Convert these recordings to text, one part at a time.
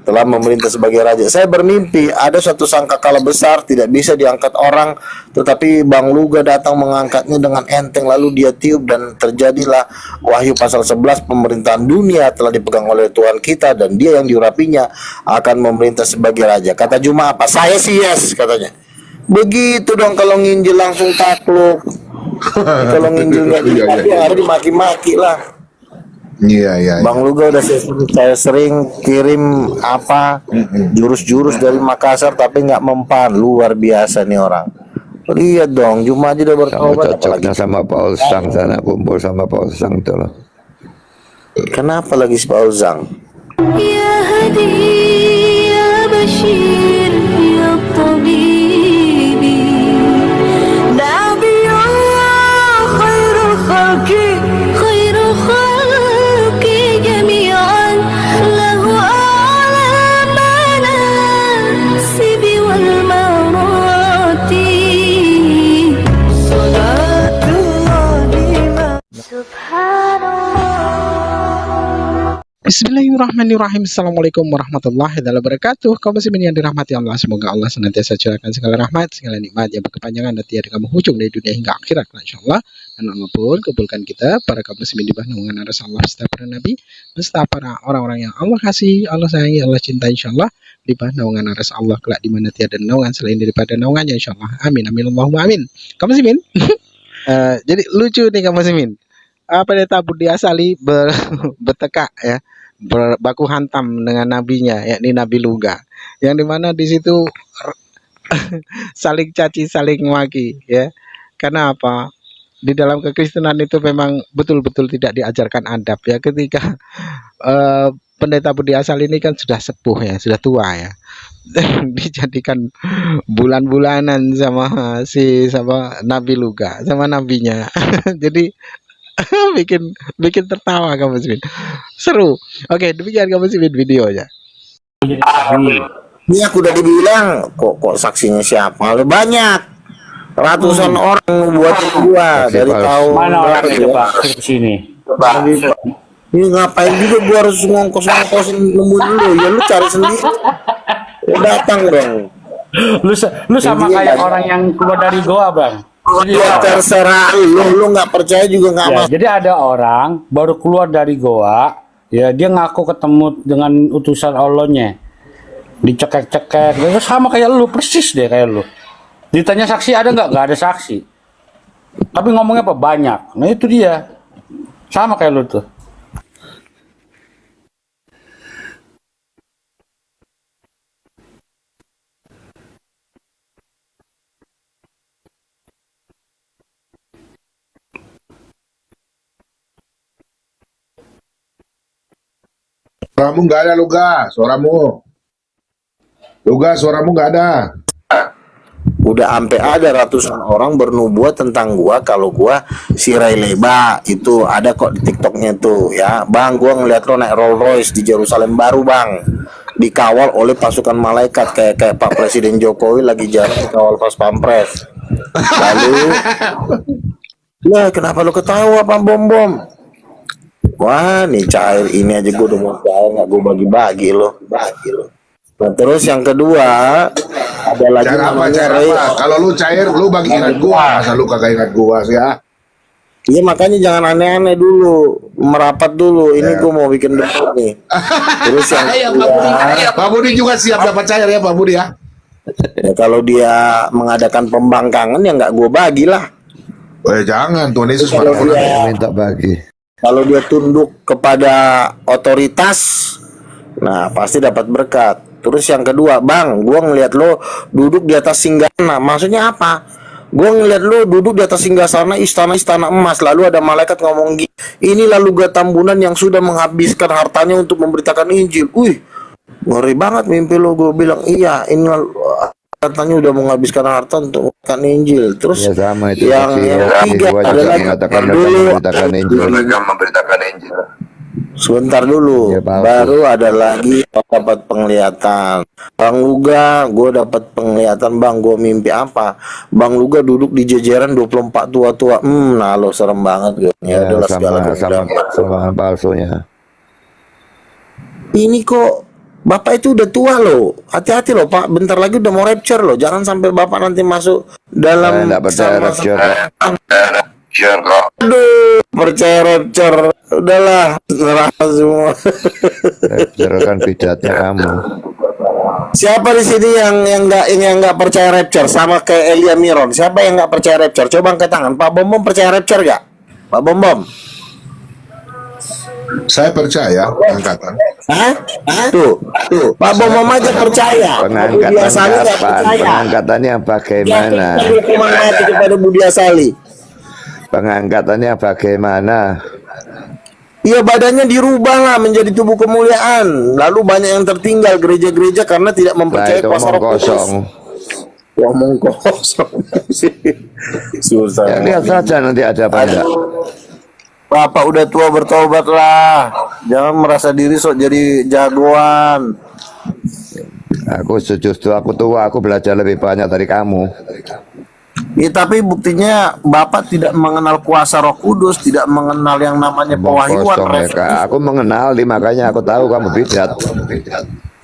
telah memerintah sebagai raja. Saya bermimpi ada suatu sangkakala besar tidak bisa diangkat orang, tetapi Bang Luga datang mengangkatnya dengan enteng, lalu dia tiup dan terjadilah Wahyu pasal 11, pemerintahan dunia telah dipegang oleh Tuhan kita dan dia yang diurapinya akan memerintah sebagai raja. Kata Juma apa? Saya sih yes katanya. Begitu dong kalau nginjil langsung takluk. Kalau nginjil nggak harus dimaki-maki lah. Iya. Bang Luga udah saya sering kirim apa jurus-jurus dari Makassar tapi nggak mempan, luar biasa nih orang. Lihat dong, Juma aja udah bertobat, cocoknya sama Pak Olsang sana, kumpul sama Pak Olsang tuh loh. Kenapa lagi si Pak Olsang? Ya Hadi, ya Bashir, ya Tabibi, Nabiullah khairul khalqi, khairul khalqi jami'an, lahu a'la manasibi wal marati, salatullah subhanallah. Bismillahirrahmanirrahim. Assalamualaikum warahmatullahi wabarakatuh. Kaum muslimin yang dirahmati Allah, semoga Allah senantiasa curahkan segala rahmat, segala nikmat yang berkepanjangan dan tiada menghujung dari dunia hingga akhirat, insyaallah. Dan Allah pun kumpulkan kita para kaum muslimin di bawah naungan arsa Allah beserta para nabi, beserta para orang-orang yang Allah kasih, Allah sayangi, Allah cinta, insyaallah, di bawah naungan arsa Allah kelak di mana tiada naungan selain daripada naungannya, insyaallah. Amin amin Allahumma amin. Kaum muslimin, jadi lucu nih kaum muslimin. Pendeta Budi Asali bertekak ya, berbaku hantam dengan nabinya, yakni Nabi Luga, yang dimana di situ saling caci, saling maki ya. Karena apa? Di dalam kekristenan itu memang betul-betul tidak diajarkan adab ya. Ketika Pendeta Budi Asali ini kan sudah sepuh ya, sudah tua ya, dijadikan bulan-bulanan sama Nabi Luga, sama nabinya. Jadi bikin tertawa kamu muslimin, seru. Oke, demikian kamu muslimin videonya. Ini aku udah dibilang kok saksinya siapa? Banyak ratusan orang buat gua dari tahun mana orang coba ke sini. Ini ngapain juga gua harus ngongkos-ngongkosin nemuin lu? Ya lu cari sendiri. Ya datang dong. Lu sama kayak orang yang keluar dari goa, Bang. Ya terserah lu nggak percaya juga nggak ya, jadi ada orang baru keluar dari goa, ya dia ngaku ketemu dengan utusan Allahnya, dicekek-cekek, sama kayak lu, persis deh kayak lu. Ditanya saksi ada nggak? Nggak ada saksi. Tapi ngomongnya apa? Banyak. Nah itu dia, sama kayak lu tuh. Suaramu nggak ada, Luga. Suaramu nggak ada. Udah sampai ada ratusan orang bernubuat tentang gua kalau gua si Ray Leba itu ada kok di TikToknya tuh ya. Bang, gua ngeliat lo naik Rolls Royce di Yerusalem baru, Bang. Dikawal oleh pasukan malaikat kayak Pak Presiden Jokowi lagi jalan dikawal pas pampres. Lalu lah kenapa lo ketawa, Pak Bom? Wah, nih cair ini aja gue udah mau cair, nggak gue bagi-bagi loh. Nah, terus yang kedua ada lagi namanya Ray. Kalau lu cair, lu bagi ingat gua, masa lu kagak ingat gua sih ya? Iya makanya jangan aneh-aneh dulu, merapat dulu. Ini gue mau bikin debat nih. Terus yang Pak Budi juga siap dapat cair ya Pak Budi ya? Ya, kalau dia mengadakan pembangkangan ya nggak gue bagilah. Jangan, Tuhan Yesus minta bagi. Kalau dia tunduk kepada otoritas, nah pasti dapat berkat. Terus yang kedua, Bang, gua ngeliat lo duduk di atas singgahsana. Maksudnya apa? Gua ngeliat lo duduk di atas singgahsana istana emas. Lalu ada malaikat ngomong gini, inilah Luga Tambunan yang sudah menghabiskan hartanya untuk memberitakan Injil. Wih, ngeri banget mimpi lo. Gue bilang, iya, inilah katanya udah menghabiskan harta untuk memberitakan Injil. Terus ya, sama itu yang ketiga adalah memberitakan Injil. Sebentar dulu, ya, baru ada lagi dapat penglihatan. Bang Luga, gue dapat penglihatan, Bang. Gue mimpi apa? Bang Luga duduk di jajaran 24 tua-tua. Nah lo serem banget gue. Ya adalah segala sama palsunya. Ini kok Bapak itu udah tua loh. Hati-hati loh Pak. Bentar lagi udah mau rapture loh. Jangan sampai Bapak nanti masuk Saya dalam tidak percaya rapture. Aduh, percaya rapture. Udahlah, serah semua. Rapture kan bidatnya kamu. Siapa di sini yang nggak percaya rapture sama kayak Elia Miron? Siapa yang nggak percaya rapture? Coba angkat tangan. Pak Bom Bom percaya rapture gak? Pak Bom Bom. Saya percaya angkatan. Hah? Tuh. Pak Bom Bom aja percaya. Budi Pengangkatan Asali nggak kapan? percaya. Pengangkatannya bagaimana? Dia hukuman mati kepada Budi Asali. Pengangkatannya bagaimana? Iya, badannya dirubah lah menjadi tubuh kemuliaan. Lalu banyak yang tertinggal gereja-gereja karena tidak Nah, mempercayai itu kuasa omong Roh Kudus. kosong. Omong kosong. Susah. Ya, lihat saja nanti ada apa enggak. Bapak udah tua, bertobatlah. Jangan merasa diri sok jadi jagoan. Aku justru aku tua, aku belajar lebih banyak dari kamu. Ya, tapi buktinya Bapak tidak mengenal kuasa Roh Kudus, tidak mengenal yang namanya Omong pewahyuan. kosong ya, Kak. Aku mengenal, makanya aku tahu kamu bidat.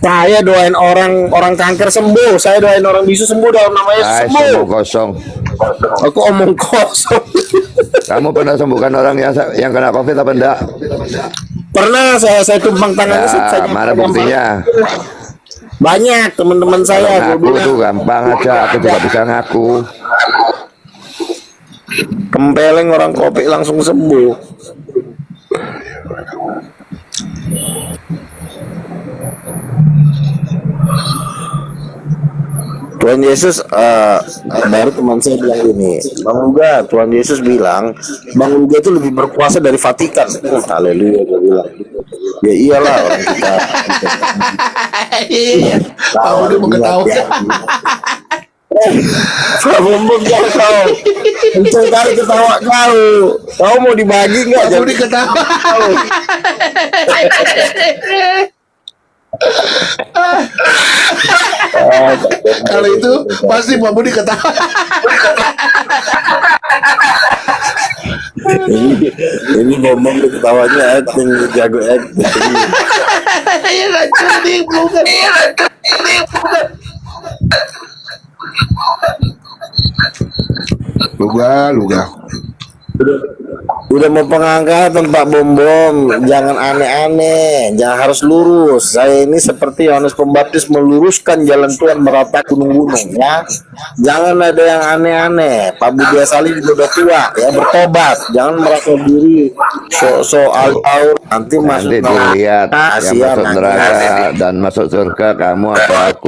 Saya doain orang kanker sembuh, saya doain orang bisu sembuh dalam nama Yesus Hai, sembuh. omong kosong. Aku omong kosong. Kamu pernah sembuhkan orang yang kena COVID apa enggak? Pernah saya tumpang tangannya, saya Ya, mana buktinya? banyak teman-teman Kalau saya. ngaku Gua bilang, tuh gampang aja, aku juga bisa ngaku. kempeleng orang kopi langsung sembuh. Tuhan Yesus baru teman saya bilang gini, Bang Luga, Tuhan Yesus bilang Bang Luga itu lebih berkuasa dari Vatikan. Haleluya, dia bilang. Ya iyalah orang kita. Kamu dia mau ketawa. Bumbung jangan kau. Kenceng kali ketawa kau. Kau mau dibagi nggak? Kamu dia ketawa. Kalau itu pasti Pak Budi ketawa. Ini ngomong ketawanya acting, jago acting. Luga. Udah mau pengangkatan Pak Bom Bom, jangan aneh-aneh, jangan harus lurus. Saya ini seperti Yohanes Pembaptis meluruskan jalan Tuhan merata gunung-gunung ya. Jangan ada yang aneh-aneh. Pak Budi Asali juga udah tua ya, bertobat. Jangan merasa diri soal nanti masuk Nanti dilihat yang siap, masuk nanti. neraka dan masuk surga kamu atau aku.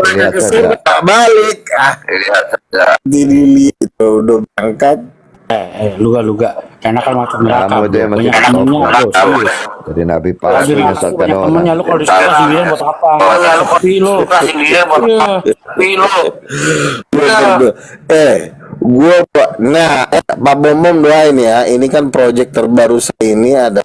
Lihat saja. Balik dilihat udah berangkat. Luga enakan masuk neraka. Kamu dia masih Banyak temennya bertobat. bro, serius. Jadi Nabi Lagi palsu menyesatkan banyak orang. temennya, lu kalau disuruh sendirian buat apa? Sepi lo. Pak Bom Bom doain ya. Ini kan proyek terbaru saya ini ada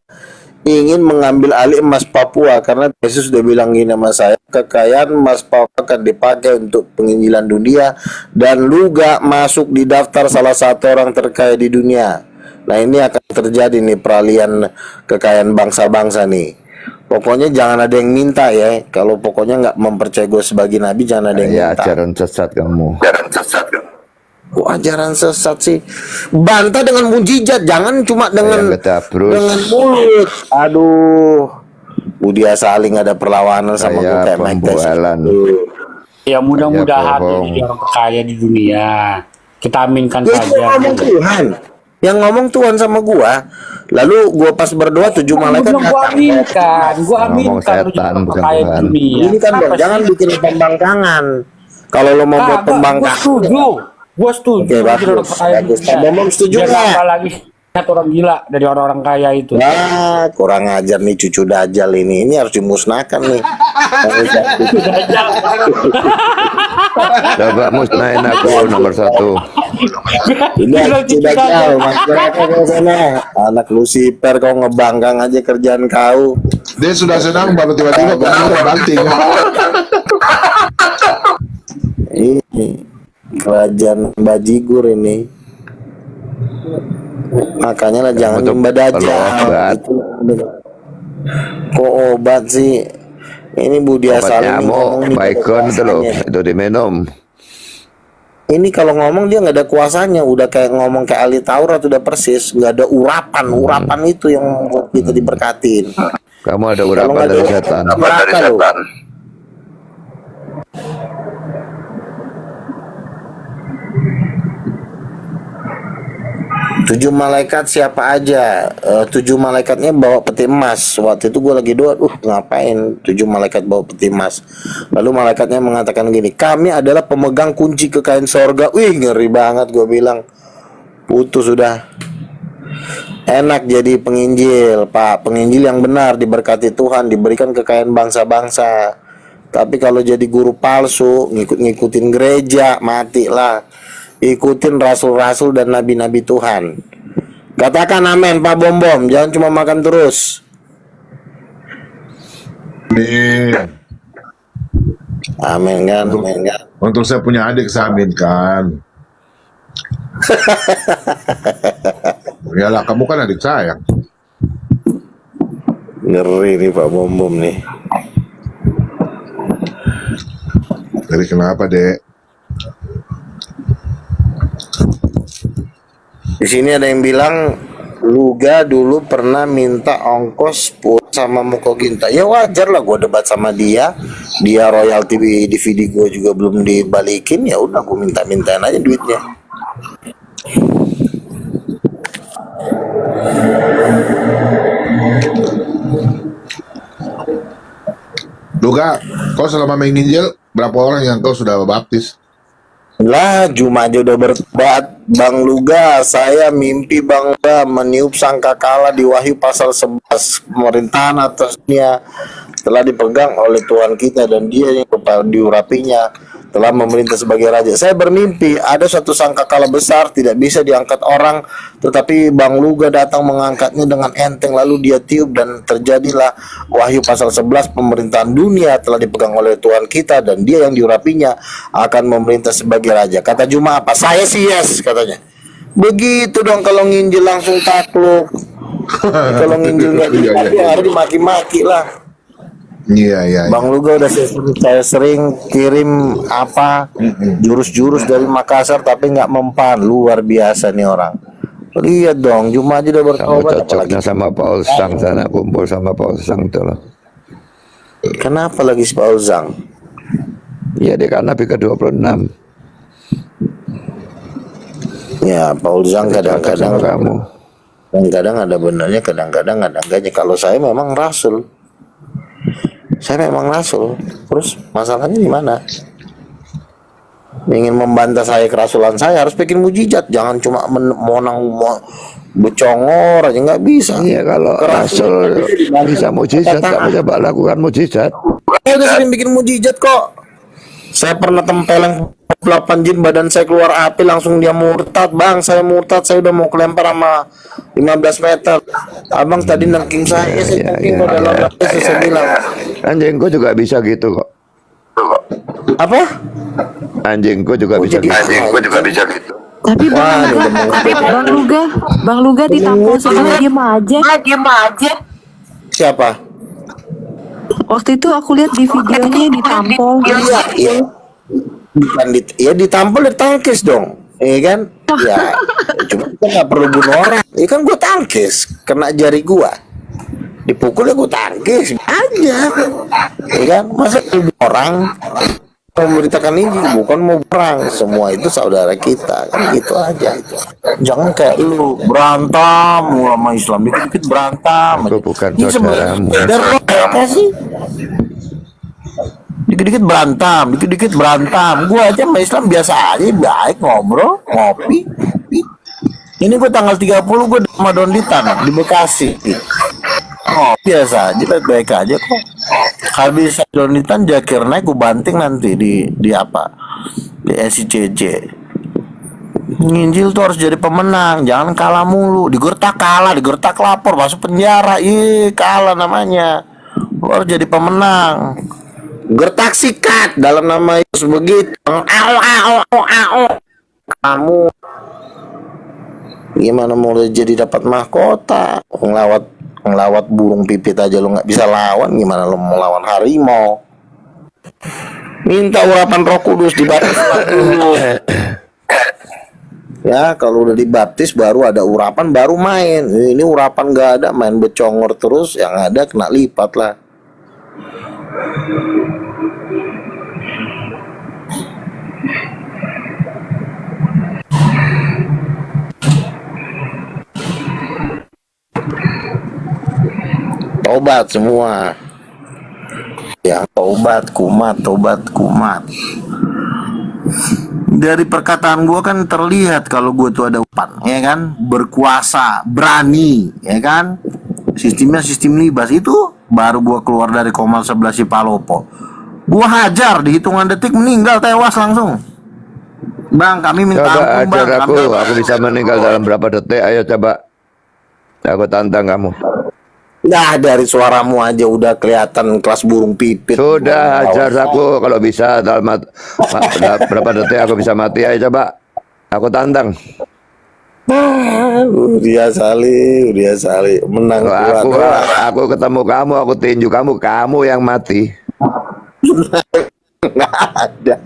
ingin mengambil alih emas Papua karena Yesus sudah bilang gini sama saya, kekayaan emas Papua akan dipakai untuk penginjilan dunia dan lu gak masuk di daftar salah satu orang terkaya di dunia. Nah ini akan terjadi nih peralihan kekayaan bangsa-bangsa nih. Pokoknya jangan ada yang minta ya. Kalau pokoknya nggak mempercayai gue sebagai nabi, jangan ada yang Ya, minta. ajaran sesat kamu. Kok ajaran sesat sih? Bantah dengan mujizat, jangan cuma dengan Yang kedabrus. dengan mulut. Aduh, Budi Asali nggak ada perlawanan sama gue Saya kayak Mike Tyson. pembualan. Ya mudah-mudahan Ya, bohong. jadi orang terkaya di dunia. Kita aminkan Ya, saja. itu ngomong Tuhan. Yang ngomong Tuhan sama gua. Lalu gua pas berdoa 7 malaikat Gua datang. aminkan, gua Ngomong aminkan lu jadi setan, orang bukan terkaya di Tuhan. dunia. Ini kan Kenapa Bang, jangan sih? bikin pembangkangan. Kalau lo mau buat Kagak, pembangkangan. Gua setuju. Oke, Lu jadi orang bagus, terkaya di bagus. dunia. Pak Bambang setuju Biar nggak? nambah lagi satu orang gila dari orang-orang kaya itu. Wah, kurang ajar nih cucu Dajjal ini. Ini harus dimusnahkan nih. Coba musnahin aku nomor 1. Ini cucu Dajjal, masyarakat ke sana. Anak Lucifer, kau ngebangkang aja kerjaan kau. Dia sudah senang baru tiba-tiba benar banting. Ini kerajaan bajigur ini. Makanya lah jangan Untuk nyembah Dajjal. obat. Itu. Kok obat sih? Ini Budia Obat Salim nyamuk, ngomong nih, baikon itu loh, itu diminum. ini kalau ngomong dia nggak ada kuasanya, udah kayak ngomong kayak ahli Taurat, udah persis, nggak ada urapan itu yang membuat kita diberkatin. Kamu ada Kalau urapan nggak dari ada setan. neraka loh. 7 malaikat siapa aja? 7 malaikatnya bawa peti emas. Waktu itu gue lagi doa, ngapain 7 malaikat bawa peti emas? Lalu malaikatnya mengatakan gini, kami adalah pemegang kunci kekayaan sorga. Wih, ngeri banget, gue bilang. Putus sudah. Enak jadi penginjil, Pak. Penginjil yang benar, diberkati Tuhan, diberikan kekayaan bangsa-bangsa. Tapi kalau jadi guru palsu, ngikutin gereja, matilah. Ikutin rasul-rasul dan nabi-nabi Tuhan. Katakan amin, Pak Bom Bom. Jangan cuma makan terus. Amin. Amin kan, amin kan. Untuk saya punya adik, saya aminkan. Yalah, kamu kan adik saya. Ngeri nih Pak Bom Bom nih. Jadi kenapa, Dek? Di sini ada yang bilang Luga dulu pernah minta ongkos sama Muko Ginta. Ya wajar lah, gue debat sama dia. Dia royalti di DVD gue juga belum dibalikin. Ya udah, gue minta-mintain aja duitnya. Luga, kau selama menginjil, berapa orang yang kau sudah baptis? Lah, Juma aja udah bertobat, Bang Luga. Saya mimpi Bang Luga meniup sangkakala di Wahyu pasal 11. Pemerintahan atas dunia telah dipegang oleh Tuhan kita dan dia yang diurapinya telah memerintah sebagai raja. Saya bermimpi ada suatu sangkakala besar tidak bisa diangkat orang, tetapi Bang Luga datang mengangkatnya dengan enteng, lalu dia tiup dan terjadilah Wahyu pasal 11. Pemerintahan dunia telah dipegang oleh Tuhan kita dan dia yang diurapinya akan memerintah sebagai raja. Kata Juma apa? Saya sih yes, katanya. Begitu dong kalau nginjil langsung takluk. Kalau nginjil nggak ditakluk harus dimaki-maki lah. Iya. Bang Luga udah saya sering kirim apa jurus-jurus dari Makassar tapi nggak mempan. Luar biasa nih orang. Lihat dong, Juma aja udah Kamu bertobat, cocoknya sama Paul Sang sana, kumpul sama Paul Sang tuh loh. Kenapa lagi si Paul Zhang? Iya, dia kan Nabi ke-26. Ya, Paul Zhang kadang-kadang kamu. ada benarnya, kadang-kadang ada enggaknya. Kalau saya memang rasul. Saya memang rasul. Terus masalahnya di mana? Ingin membantah saya kerasulan saya harus bikin mujizat. Jangan cuma becongor aja, nggak bisa. Iya, kalau rasul bisa mujizat, kamu coba lakukan mujizat. Saya udah sering bikin mujizat kok. Saya pernah tempeleng 8 jin, badan saya keluar api, langsung dia murtad. Bang, saya murtad, saya udah mau kelempar sama 15 meter. Abang tadi nangking saya, nangking kok dalam saya bilang. Anjingku juga bisa gitu kok. Apa? Anjingku juga bisa gitu. Tapi Bang Luga ditampol sebenarnya diem aja. Siapa? Waktu itu aku lihat di videonya ditampol. Iya. Bukan ditampol, ditangkis dong. Iya kan? Ya, cuma kita nggak perlu bunuh orang. Iya kan, gue tangkis, kena jari gua. Dipukul ya gue tangkis aja. Iya kan? Masa bunuh orang memberitakan ini bukan mau perang, semua itu saudara kita kan, gitu aja. Jangan kayak lu berantem sama Islam, dikit-dikit berantem. Aku bukan Ini saudaramu. apa sih? Dikit-dikit berantem. Gua aja sama Islam biasa aja, baik, ngobrol, ngopi. Ini gue tanggal 30 gue sama Donditan di Bekasi. Oh, biasa aja, baik-baik aja kok. Habis Donditan Jakir naik, gue banting nanti di apa? Di SCCC. Nginjil tuh harus jadi pemenang, jangan kalah mulu. Digertak kalah, digertak lapor, masuk penjara. Ih, kalah namanya. Lu harus jadi pemenang. Gertak sikat dalam nama Yesus begitu. Kamu gimana mau jadi dapat mahkota? Ngelawat Ngelawat burung pipit aja lu nggak bisa lawan, gimana lu mau lawan harimau? Minta urapan Roh Kudus dibaptis dulu. Ya, kalau udah dibaptis baru ada urapan, baru main. Ini urapan nggak ada, main becongor terus, yang ada kena lipat lah. Tobat semua. Ya, tobat kumat. Dari perkataan gue kan terlihat kalau gue tuh ada upan, ya kan, berkuasa, berani, ya kan, sistemnya sistem libas itu. Baru gue keluar dari Komal 11 si Palopo, gue hajar di hitungan detik meninggal, tewas langsung. Bang, kami minta Coba ampun bang. ajar aku bisa meninggal dalam berapa detik? Ayo coba. Aku tantang kamu. Nah, dari suaramu aja udah kelihatan kelas burung pipit. Sudah ajar aku kalau bisa dalam berapa detik aku bisa mati. Ayo coba. Aku tantang. Udah Sali menang Kalau kuat. aku ketemu kamu, aku tinju kamu yang mati. Nggak ada.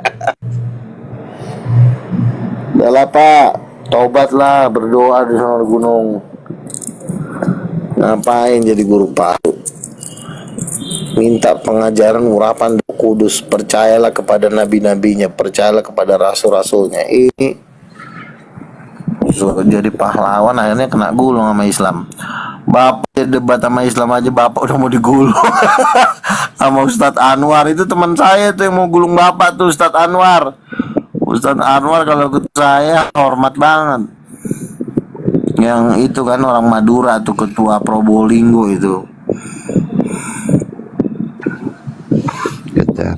Udah Pak, tobatlah, berdoa di sana gunung. Ngapain jadi guru paru? Minta pengajaran urapan Roh Kudus, percayalah kepada nabi-nabinya, percayalah kepada rasul-rasulnya. Ini jadi pahlawan akhirnya kena gulung sama Islam. Bapak debat sama Islam aja bapak udah mau digulung. Sama Ustadz Anwar, itu teman saya tuh yang mau gulung bapak tuh, Ustadz Anwar. Ustadz Anwar kalau ke saya hormat banget. Yang itu kan orang Madura tuh, ketua Probolinggo itu. Kita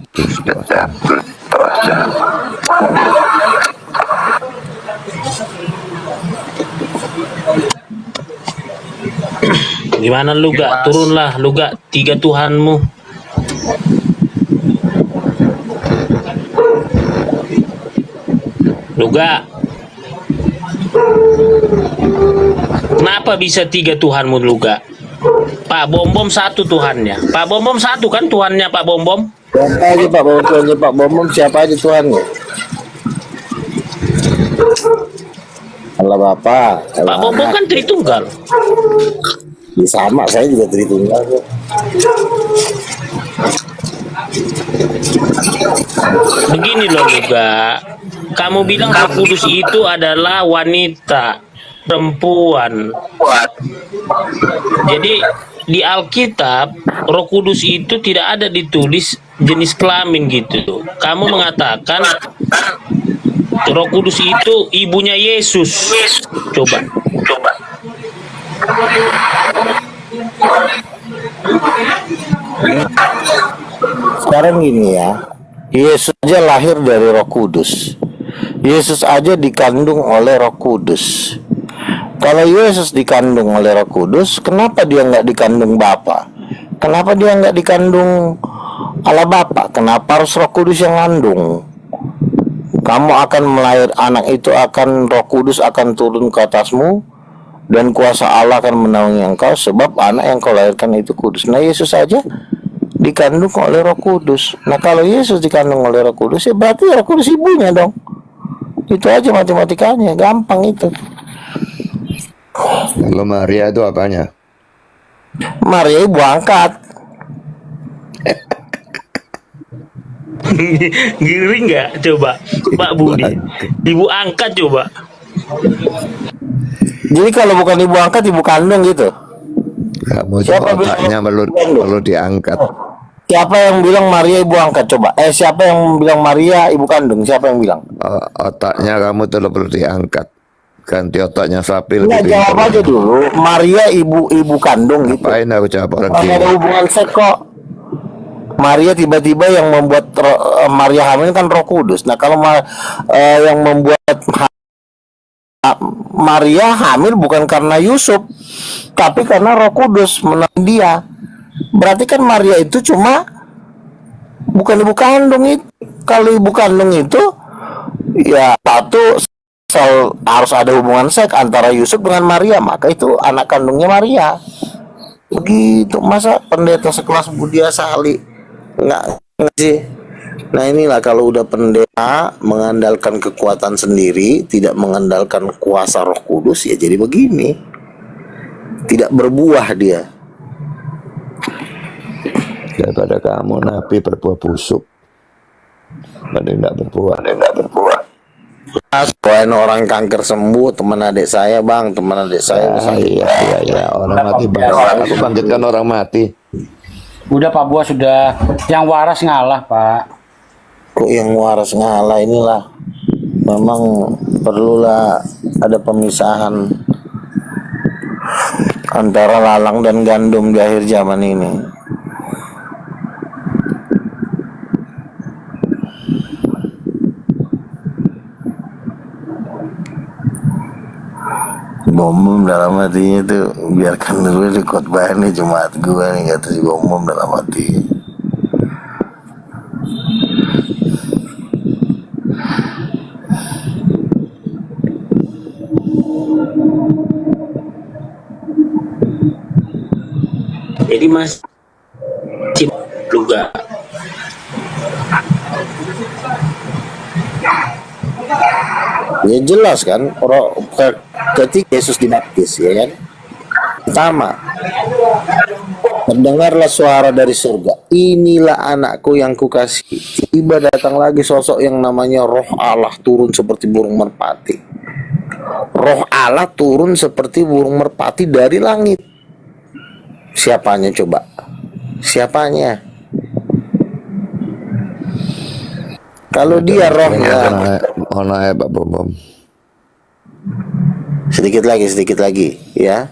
Gimana lu gak? Turunlah lu gak, 3 Tuhanmu. Lu gak? Kenapa bisa 3 Tuhanmu lu gak? Pak Bom-Bom 1 Tuhannya. Pak Bom-Bom 1 kan Tuhannya Pak Bom-Bom? Siapa aja Pak Bom-Bom, siapa aja Tuhannya? Allah Bapak. Pak Bom-Bom kan Tritunggal. Ya, sama, saya juga Tritunggal. Begini loh juga, kamu bilang Roh Kudus itu adalah wanita, perempuan. Jadi di Alkitab Roh Kudus itu tidak ada ditulis jenis kelamin gitu. Kamu mengatakan Roh Kudus itu ibunya Yesus. Coba. Sekarang gini ya, Yesus aja lahir dari Roh Kudus. Yesus aja dikandung oleh Roh Kudus. Kalau Yesus dikandung oleh Roh Kudus, kenapa dia nggak dikandung Bapa? Kenapa dia nggak dikandung Allah Bapa? Kenapa harus Roh Kudus yang ngandung? Kamu akan melahir anak itu, akan Roh Kudus akan turun ke atasmu, dan kuasa Allah akan menaungi engkau, sebab anak yang kau lahirkan itu kudus. Nah, Yesus aja dikandung oleh Roh Kudus. Nah, kalau Yesus dikandung oleh Roh Kudus, ya berarti Roh Kudus ibunya dong. Itu aja matematikanya, gampang itu. Kalau Maria itu apanya? Maria ibu angkat. Ngiri nggak coba Pak Budi? Ibu angkat coba. Jadi kalau bukan ibu angkat, ibu kandung gitu. Kamu Siapa otaknya perlu diangkat. Siapa yang bilang Maria ibu angkat? Coba. Siapa yang bilang Maria ibu kandung? Siapa yang bilang? Otaknya kamu perlu diangkat. Ganti otaknya sapi Nggak, lebih jawab aja dulu. Maria ibu kandung gitu. Ngapain aku jawab orang Nggak ada gila? hubungan seks kok. Maria tiba-tiba yang membuat Maria hamil kan Roh Kudus. Nah, kalau yang membuat Maria hamil bukan karena Yusuf, tapi karena Roh Kudus menaungi dia. Berarti kan Maria itu cuma bukan ibu kandung itu. Kalau ibu kandung itu ya satu harus ada hubungan seks antara Yusuf dengan Maria, maka itu anak kandungnya Maria. Begitu, masa pendeta sekelas Budia Sali nggak sih? Nah inilah kalau udah pendeta mengandalkan kekuatan sendiri, tidak mengandalkan kuasa Roh Kudus, ya jadi begini. Tidak berbuah dia. Daripada kamu nabi berbuah busuk, mending tidak berbuah. Selain orang kanker sembuh, teman adik saya bang, teman adik saya Iya, orang mati bang. Aku bangkitkan orang mati. Udah Pak Buas sudah, yang waras ngalah Pak. kok yang waras ngalah. Inilah memang perlulah ada pemisahan antara lalang dan gandum di akhir zaman ini. Bom dalam hatinya tuh, biarkan dulu di khotbah nih jemaat gue nih, kata si bom dalam hati. Jadi masih juga Ya jelas kan, ketika Yesus dibaptis, ya kan. Pertama, mendengarlah suara dari surga, inilah anakku yang kukasihi. Tiba datang lagi sosok yang namanya Roh Allah turun seperti burung merpati. Roh Allah turun seperti burung merpati dari langit. Siapanya coba? Siapanya? Kalau dia rohnya, Honai Pak Bom. sedikit lagi ya.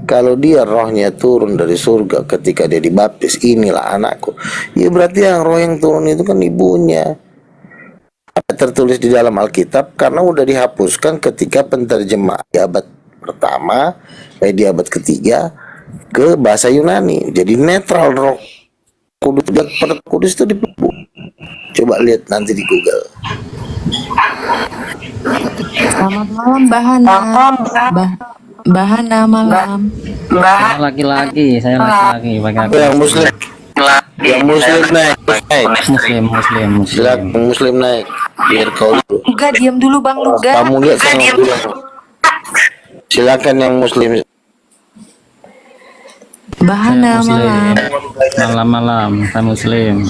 Kalau dia rohnya turun dari surga ketika dia dibaptis, inilah anakku. Ya berarti yang roh yang turun itu kan ibunya. Tertulis di dalam Alkitab karena udah dihapuskan ketika penterjemah di abad pertama, di abad ketiga ke bahasa Yunani. Jadi netral, Roh Kudus itu dipeluk. Coba lihat nanti di Google. Selamat malam Bahana. Bahana malam. Saya laki-laki pakai Yang muslim naik. Silakan muslim naik. Biar kau dulu. Luga diam dulu Bang Luga. Kamu lihat saya dulu. Silakan yang muslim. Bahana malam. malam saya muslim.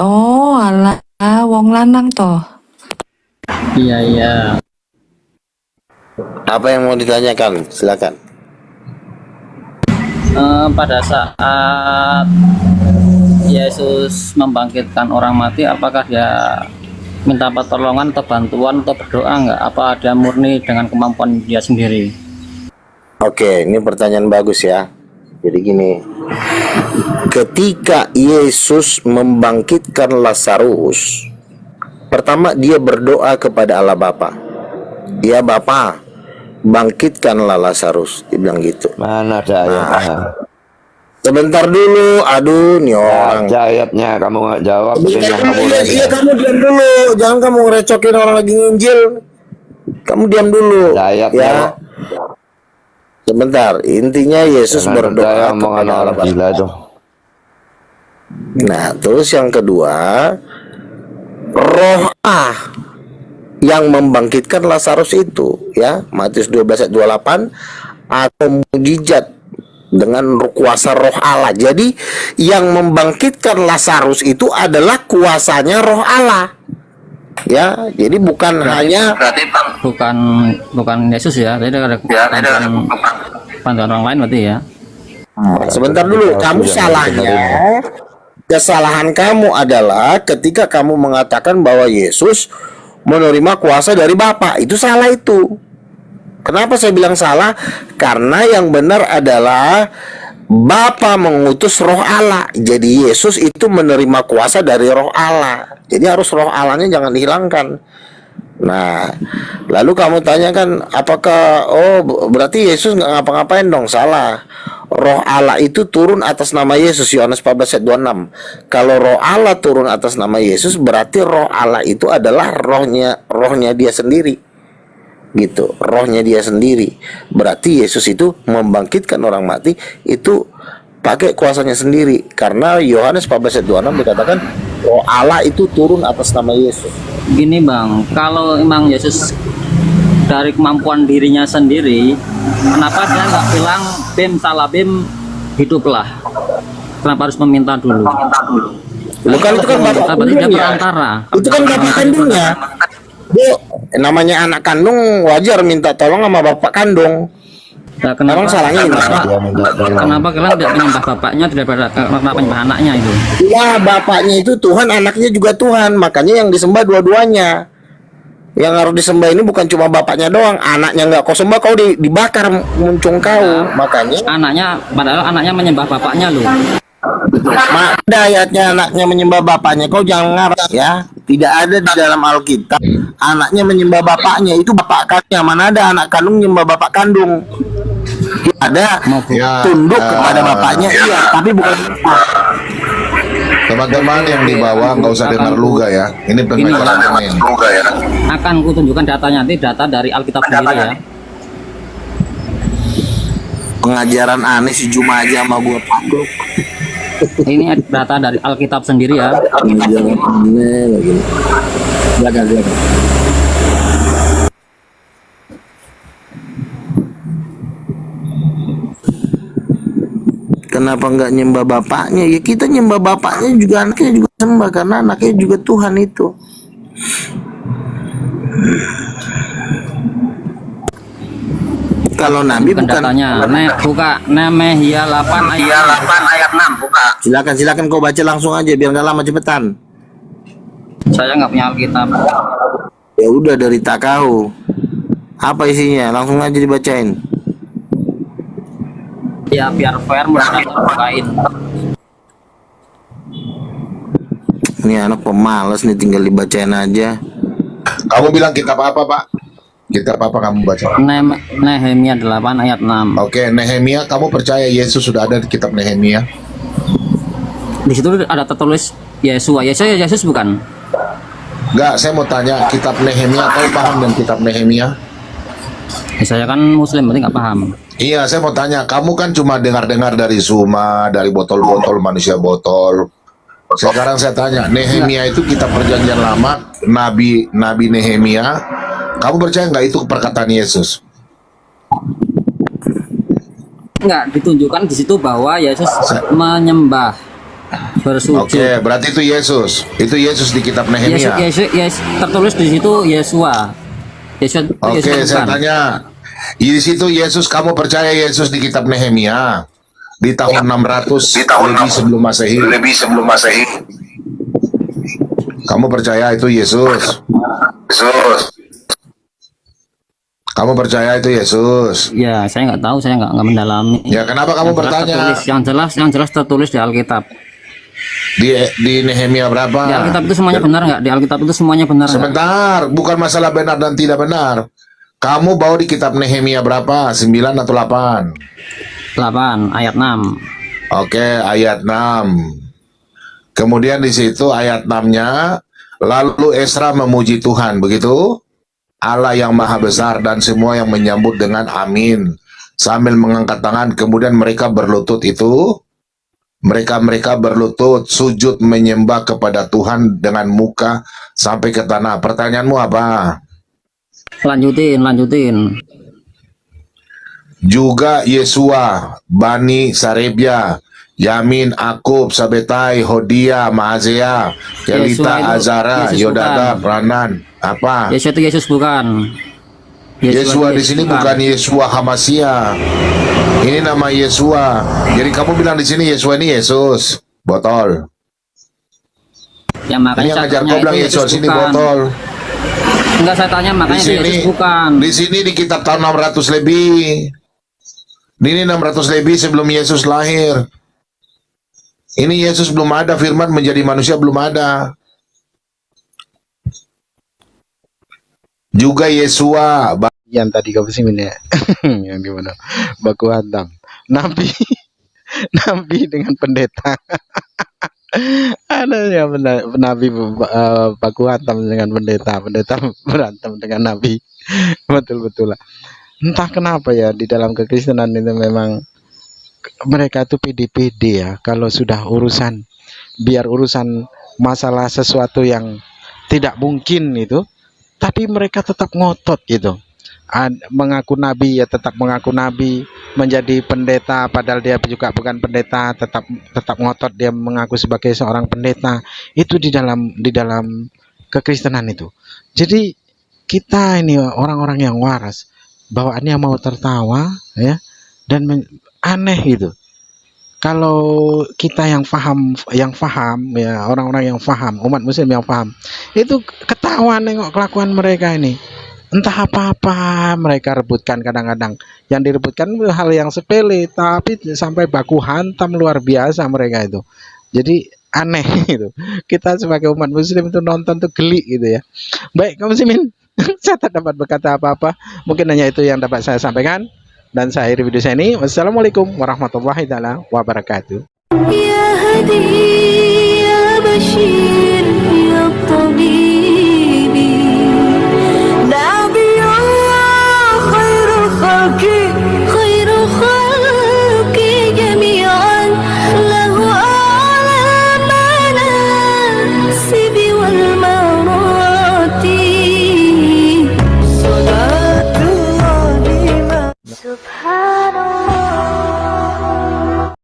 Oh, alah, wong lanang toh. Iya. Apa yang mau ditanyakan? Silakan. Pada saat Yesus membangkitkan orang mati, apakah dia minta pertolongan atau bantuan atau berdoa enggak? Apa dia murni dengan kemampuan dia sendiri? Oke, ini pertanyaan bagus ya. Jadi gini, ketika Yesus membangkitkan Lazarus, pertama dia berdoa kepada Allah Bapa. Ya Bapa, bangkitkanlah Lazarus. Dia bilang gitu. Mana ada ayatnya? Sebentar dulu, aduh nih orang. Ada ayatnya, kamu nggak jawab. Iya, kamu diam dulu. Jangan kamu ngerecokin orang lagi nginjil. Kamu diam dulu. Ada ayatnya, ya. Sebentar, intinya Yesus berdoa kepada Allah Bapa. Gila tuh. Nah, terus yang kedua, Roh Allah yang membangkitkan Lazarus itu, ya, Matius 12 ayat 28, atau mujizat dengan kuasa Roh Allah. Jadi yang membangkitkan Lazarus itu adalah kuasanya Roh Allah. Ya, jadi bukan hanya Bukan Yesus ya, tadi ada bantuan orang lain berarti ya. sebentar dulu, kamu salahnya. Kesalahan kamu adalah ketika kamu mengatakan bahwa Yesus menerima kuasa dari Bapa. Itu salah itu. Kenapa saya bilang salah? Karena yang benar adalah Bapa mengutus Roh Allah. Jadi Yesus itu menerima kuasa dari Roh Allah. Jadi harus Roh Allahnya jangan dihilangkan. Nah, lalu kamu tanyakan apakah berarti Yesus nggak ngapa-ngapain dong? Salah. Roh Allah itu turun atas nama Yesus, Yohanes 14 ayat 26. Kalau Roh Allah turun atas nama Yesus, berarti Roh Allah itu adalah rohnya dia sendiri. gitu, rohnya dia sendiri. Berarti Yesus itu membangkitkan orang mati itu pakai kuasanya sendiri, karena Yohanes 14 ayat 26 dikatakan roh Allah itu turun atas nama Yesus. Gini bang, kalau emang Yesus dari kemampuan dirinya sendiri, kenapa dia nggak bilang bim salabim hiduplah? Kenapa harus meminta dulu? Lu kan itu kan bapak Berarti dia kandungnya. perantara. Itu kan bapak kandungnya. Bu, namanya anak kandung wajar minta tolong sama bapak kandung. Nah, Emang salahnya gimana? Kenapa kalian tidak menyembah bapaknya daripada kenapa menyembah anaknya itu? Ya, bapaknya itu Tuhan, anaknya juga Tuhan. Makanya yang disembah dua-duanya. Yang harus disembah ini bukan cuma bapaknya doang, anaknya nggak kau sembah, kau dibakar muncung kau. Makanya Padahal anaknya menyembah bapaknya loh. ada ayatnya anaknya menyembah bapaknya, kau jangan ngarang ya. Tidak ada di dalam Alkitab anaknya menyembah bapaknya, itu bapak kandungnya. Mana ada anak kandung menyembah bapak kandung? Ada Ya, tunduk kepada bapaknya, iya, tapi bukan. teman-teman yang di bawah nggak usah dengar luga ya. Ini pemikiran lain. Akan kutunjukkan datanya nanti, data dari Alkitab sendiri ya. Pengajaran aneh si Juma aja sama gua tunduk. Ini data dari Alkitab sendiri ya. Pengajaran aneh lagi. Silakan. Kenapa nggak nyembah bapaknya? Ya kita nyembah bapaknya juga, anaknya juga sembah, karena anaknya juga Tuhan itu. Kalau Nabi Bukan bukan. datanya. Buka Nehemia 8 ayat 6. Buka. Silakan kau baca langsung aja biar nggak lama, cepetan. Saya nggak punya Alkitab. Ya udah, dari takau. Apa isinya? Langsung aja dibacain. Ya biar fair moderator bukain. Ini anak pemalas nih, tinggal dibacain aja. Kamu bilang kitab apa, Pak? Kitab apa kamu baca? Nehemia 8 ayat 6. Oke, Nehemia, kamu percaya Yesus sudah ada di kitab Nehemia? Di situ ada tertulis Yesua. Yesus bukan? Enggak, saya mau tanya, kitab Nehemia, kau paham dengan kitab Nehemia? Ya, saya kan Muslim, berarti nggak paham. Iya, saya mau tanya, kamu kan cuma dengar-dengar dari Suma, dari botol-botol manusia botol. Sekarang saya tanya, Nehemia itu kitab perjanjian lama, Nabi Nehemia. Kamu percaya nggak itu perkataan Yesus? Nggak ditunjukkan di situ bahwa Yesus menyembah, bersujud. Oke, berarti itu Yesus. Itu Yesus di kitab Nehemia. Yesus tertulis di situ Yesua. Oke, saya tanya. Di situ Yesus, kamu percaya Yesus di kitab Nehemia di tahun 600 lebih sebelum Masehi? Kamu percaya itu Yesus? Kamu percaya itu Yesus? Ya, saya nggak tahu, saya nggak mendalami. Ya, kenapa kamu bertanya? Yang jelas tertulis di Alkitab. Di Nehemia berapa? Di Alkitab itu semuanya benar nggak? Di Alkitab itu semuanya benar nggak? Sebentar, bukan masalah benar dan tidak benar. Kamu bawa di kitab Nehemia berapa? 9 atau 8? 8 ayat 6. Oke, ayat 6. Kemudian di situ ayat 6-nya, lalu Esra memuji Tuhan, begitu? Allah yang maha besar, dan semua yang menyambut dengan amin sambil mengangkat tangan. Kemudian mereka berlutut itu, mereka berlutut sujud menyembah kepada Tuhan dengan muka sampai ke tanah. Pertanyaanmu apa? Lanjutin. Juga Yesua, Bani Sarebia, Yamin, Akub, Sabetai, Hodia, Maazia, Kelita, Azara, Yodada, Pranan. Apa? Yesus itu Yesus bukan. Yesua di sini bukan Yesua Hamasia. Ini nama Yesua. Jadi kamu bilang di sini Yesua ini Yesus. Botol. Ya, makanya Ini yang ngajar catatannya kau bilang itu Yesus ini bukan. botol. Enggak, saya tanya Di makanya itu sini, Yesus bukan. di sini di kitab tahun 600 lebih. Ini 600 lebih sebelum Yesus lahir. Ini Yesus belum ada, firman menjadi manusia belum ada. Juga Yesua, Yang tadi kamu sih ya. Yang gimana? Baku hantam. Nabi dengan pendeta. Ada ya Nabi baku hantam dengan pendeta berantem dengan Nabi. Betul-betul lah. Entah kenapa ya di dalam kekristenan itu memang mereka tuh pede-pede ya kalau sudah urusan, biar urusan masalah sesuatu yang tidak mungkin itu, tapi mereka tetap ngotot gitu. Mengaku nabi ya tetap mengaku nabi, menjadi pendeta padahal dia juga bukan pendeta, tetap tetap ngotot dia mengaku sebagai seorang pendeta. Itu di dalam kekristenan itu. Jadi kita ini orang-orang yang waras, bawaannya mau tertawa ya, dan aneh gitu. Kalau kita yang paham ya, orang-orang yang paham, umat muslim yang paham, itu ketawa nengok kelakuan mereka ini. Entah apa-apa mereka rebutkan kadang-kadang. Yang direbutkan hal yang sepele, tapi sampai baku hantam luar biasa mereka itu. Jadi aneh gitu. Kita sebagai umat muslim itu nonton tuh geli gitu ya. Baik, kaum muslimin, saya tak dapat berkata apa-apa. Mungkin hanya itu yang dapat saya sampaikan. Dan saya akhiri video saya ini. Wassalamualaikum warahmatullahi wabarakatuh. يا هدي يا بشير